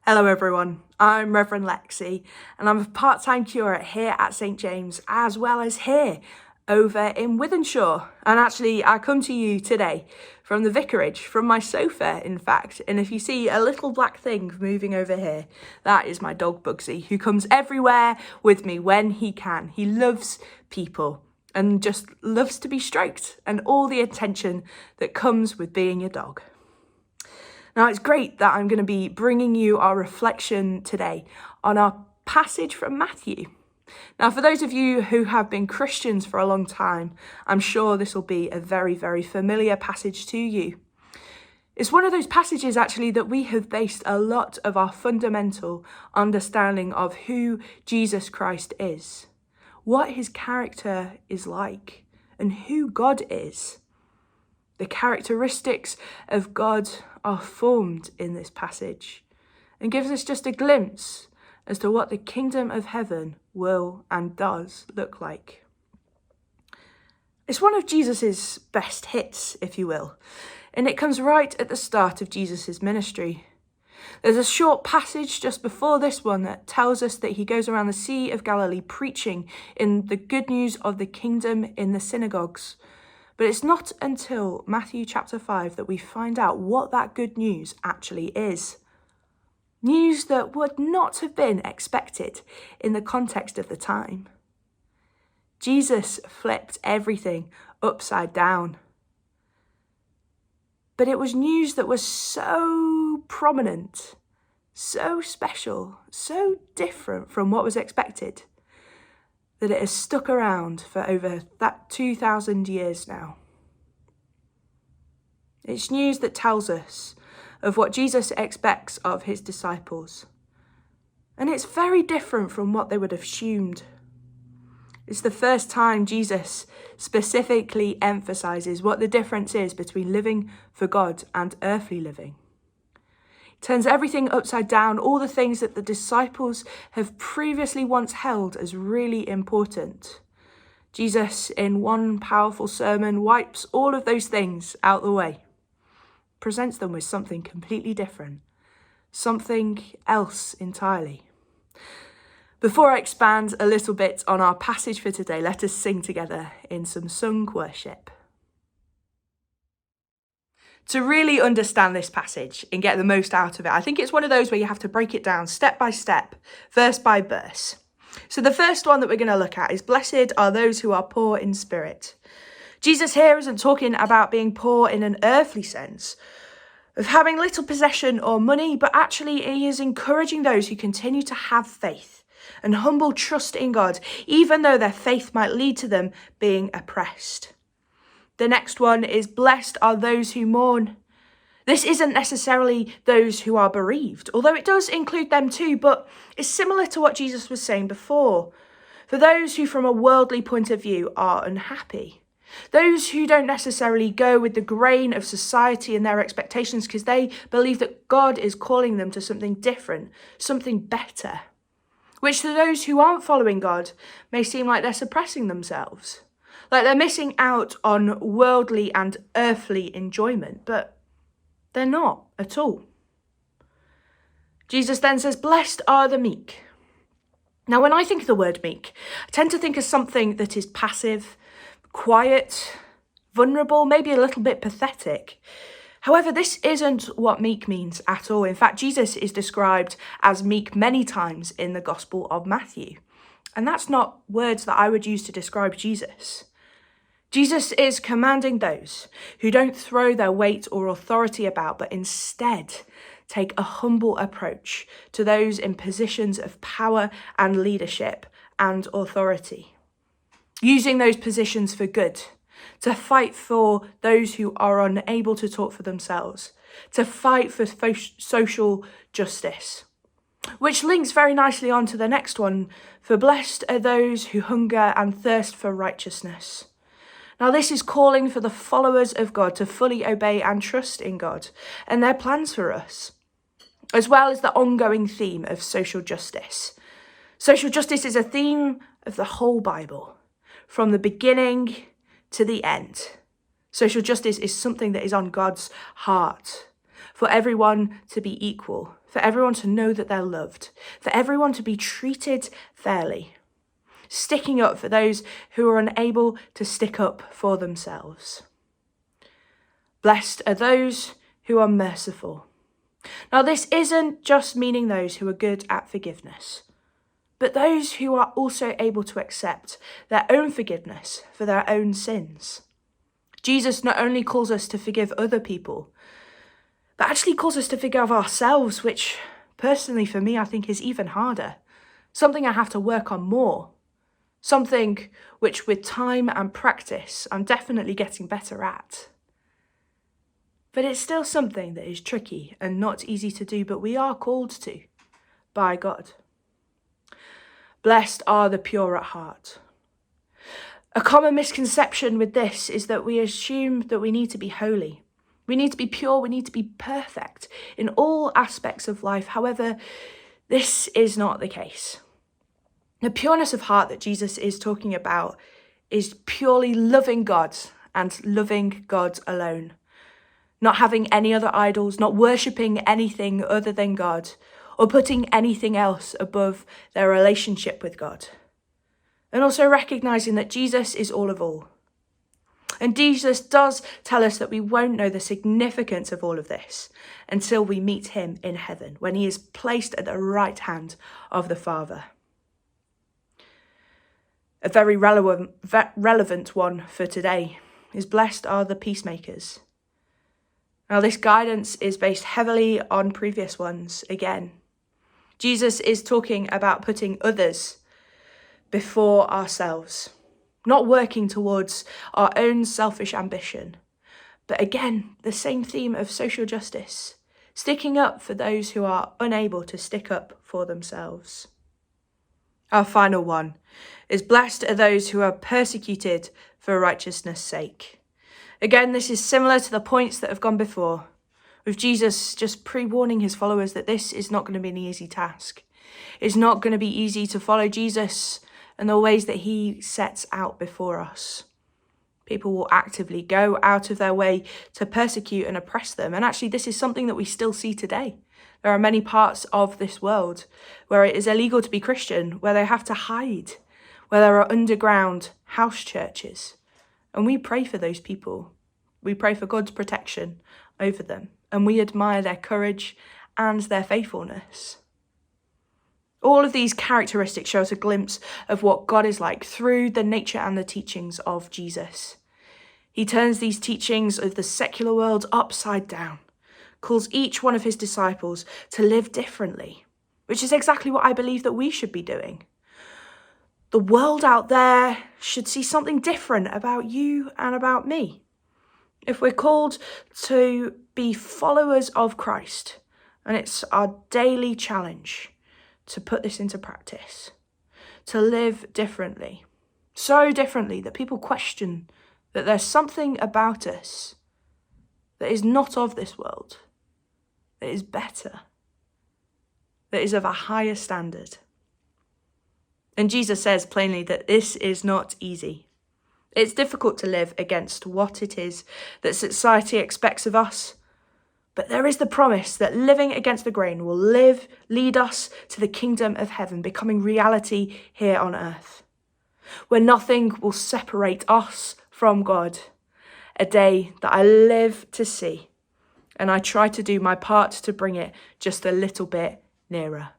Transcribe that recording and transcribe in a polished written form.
Hello everyone, I'm Reverend Lexi and I'm a part-time curate here at St James as well as here over in Wythenshawe. And actually I come to you today from the vicarage, from my sofa in fact, and if you see a little black thing moving over here, that is my dog Bugsy, who comes everywhere with me when he can. He loves people and just loves to be stroked and all the attention that comes with being a dog. Now, it's great that I'm going to be bringing you our reflection today on our passage from Matthew. Now, for those of you who have been Christians for a long time, I'm sure this will be a very, very familiar passage to you. It's one of those passages, actually, that we have based a lot of our fundamental understanding of who Jesus Christ is, what his character is like, and who God is. The characteristics of God are formed in this passage and gives us just a glimpse as to what the kingdom of heaven will and does look like. It's one of Jesus's best hits, if you will, and it comes right at the start of Jesus's ministry. There's a short passage just before this one that tells us that he goes around the Sea of Galilee preaching in the good news of the kingdom in the synagogues. But it's not until Matthew chapter 5 that we find out what that good news actually is. News that would not have been expected in the context of the time. Jesus flipped everything upside down. But it was news that was so prominent, so special, so different from what was expected, that it has stuck around for over that 2,000 years now. It's news that tells us of what Jesus expects of his disciples. And it's very different from what they would have assumed. It's the first time Jesus specifically emphasizes what the difference is between living for God and earthly living. Turns everything upside down, all the things that the disciples have previously once held as really important. Jesus, in one powerful sermon, wipes all of those things out the way, presents them with something completely different, something else entirely. Before I expand a little bit on our passage for today, let us sing together in some sung worship. To really understand this passage and get the most out of it, I think it's one of those where you have to break it down step by step, verse by verse. So the first one that we're going to look at is, blessed are those who are poor in spirit. Jesus here isn't talking about being poor in an earthly sense, of having little possession or money, but actually he is encouraging those who continue to have faith and humble trust in God, even though their faith might lead to them being oppressed. The next one is, blessed are those who mourn. This isn't necessarily those who are bereaved, although it does include them too, but it's similar to what Jesus was saying before. For those who from a worldly point of view are unhappy. Those who don't necessarily go with the grain of society and their expectations because they believe that God is calling them to something different, something better. Which to those who aren't following God may seem like they're suppressing themselves. Like they're missing out on worldly and earthly enjoyment, but they're not at all. Jesus then says, blessed are the meek. Now, when I think of the word meek, I tend to think of something that is passive, quiet, vulnerable, maybe a little bit pathetic. However, this isn't what meek means at all. In fact, Jesus is described as meek many times in the Gospel of Matthew. And that's not words that I would use to describe Jesus. Jesus is commanding those who don't throw their weight or authority about, but instead take a humble approach to those in positions of power and leadership and authority, using those positions for good, to fight for those who are unable to talk for themselves, to fight for social justice. Which links very nicely on to the next one, for blessed are those who hunger and thirst for righteousness. Now, this is calling for the followers of God to fully obey and trust in God and their plans for us, as well as the ongoing theme of social justice. Social justice is a theme of the whole Bible, from the beginning to the end. Social justice is something that is on God's heart, for everyone to be equal, for everyone to know that they're loved, for everyone to be treated fairly, sticking up for those who are unable to stick up for themselves. Blessed are those who are merciful. Now, this isn't just meaning those who are good at forgiveness, but those who are also able to accept their own forgiveness for their own sins. Jesus not only calls us to forgive other people, but actually calls us to forgive ourselves, which personally for me I think is even harder. Something I have to work on more. Something which with time and practice I'm definitely getting better at. But it's still something that is tricky and not easy to do, but we are called to by God. Blessed are the pure at heart. A common misconception with this is that we assume that we need to be holy. We need to be pure, we need to be perfect in all aspects of life. However, this is not the case. The pureness of heart that Jesus is talking about is purely loving God and loving God alone. Not having any other idols, not worshipping anything other than God, or putting anything else above their relationship with God. And also recognizing that Jesus is all of all. And Jesus does tell us that we won't know the significance of all of this until we meet him in heaven, when he is placed at the right hand of the Father. A very relevant one for today is blessed are the peacemakers. Now, this guidance is based heavily on previous ones again. Jesus is talking about putting others before ourselves, not working towards our own selfish ambition, but again, the same theme of social justice, sticking up for those who are unable to stick up for themselves. Our final one is blessed are those who are persecuted for righteousness' sake. Again, this is similar to the points that have gone before, with Jesus just pre-warning his followers that this is not going to be an easy task. It's not going to be easy to follow Jesus and the ways that he sets out before us. People will actively go out of their way to persecute and oppress them. And actually, this is something that we still see today. There are many parts of this world where it is illegal to be Christian, where they have to hide, where there are underground house churches. And we pray for those people. We pray for God's protection over them. And we admire their courage and their faithfulness. All of these characteristics show us a glimpse of what God is like through the nature and the teachings of Jesus. He turns these teachings of the secular world upside down, calls each one of his disciples to live differently, which is exactly what I believe that we should be doing. The world out there should see something different about you and about me. If we're called to be followers of Christ, and it's our daily challenge to put this into practice, to live differently, so differently that people question that there's something about us that is not of this world, that is better, that is of a higher standard. And Jesus says plainly that this is not easy. It's difficult to live against what it is that society expects of us. But there is the promise that living against the grain will lead us to the kingdom of heaven, becoming reality here on earth, where nothing will separate us from God. A day that I live to see, and I try to do my part to bring it just a little bit nearer.